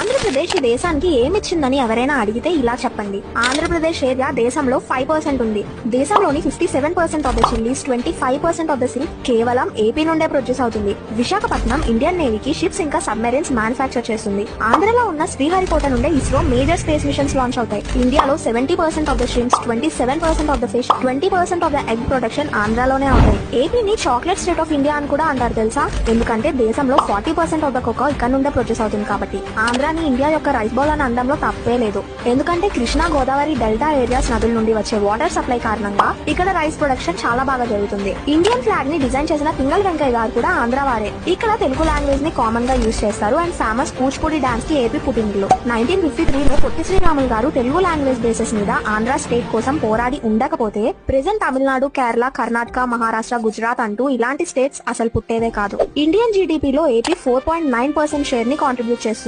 ఆంధ్రప్రదేశ్ ఈ దేశానికి ఏమిచ్చిందని ఎవరైనా అడిగితే ఇలా చెప్పండి. ఆంధ్రప్రదేశ్ ఏరియా దేశంలో 5% ఉంది. దేశంలోని 57% of the chillies, 25% of the silk కేవలం ఏపీ నుండే ప్రొడ్యూస్ అవుతుంది. విశాఖపట్నం ఇండియన్ నేవీకి షిప్స్ ఇంకా సబ్మెరైన్స్ మ్యానుఫ్యాక్చర్ చేస్తుంది. ఆంధ్రలో ఉన్న శ్రీహరికోట నుండే ISRO major space missions launch అవుతాయి. ఇండియాలో 70% of the shrimps, 27% of the fish, 20% of the egg production ఆంధ్రాలోనే అవుతాయి. ఏపీని చాక్లెట్ స్టేట్ ఆఫ్ ఇండియా అని కూడా అంటారు తెలుసా? ఎందుకంటే దేశంలో 40% ఆఫ్ ద కోకో ఇక్కడ నుండే ప్రొడ్యూస్ అవుతుంది కాబట్టి. ఆంధ్రాని ఇండియా యొక్క రైస్ బౌల్ అని అనడంలో తప్పే లేదు. ఎందుకంటే కృష్ణా, గోదావరి డెల్టా ఏరియాస్ నదుల నుండి వచ్చే వాటర్ సప్లై కారణంగా ఇక్కడ రైస్ ప్రొడక్షన్ చాలా బాగా జరుగుతుంది. ఇండియన్ ఫ్లాగ్ ని డిజైన్ చేసిన పింగళ వెంకయ్య గారు కూడా ఆంధ్ర వారే. ఇక్కడ తెలుగు లాంగ్వేజ్ ని కామన్ గా యూజ్ చేస్తారు. అండ్ ఫేమస్ కూచిపూడి డాన్స్ కి ఏపీ పుట్టినిల్లు. 1953లో పొట్టి శ్రీరాములు గారు తెలుగు లాంగ్వేజ్ బేసిస్ మీద ఆంధ్ర స్టేట్ కోసం పోరాడి ఉండకపోతే ప్రెజెంట్ తమిళనాడు, కేరళ, కర్ణాటక, మహారాష్ట్ర, గుజరాత్ అంటూ ఇలాంటి స్టేట్స్ అసలు పుట్టేవే కాదు. ఇండియన్ జీడీపీలో ఏపీ 4.9% షేర్ ని కాంట్రిబ్యూట్ చేస్తుంది.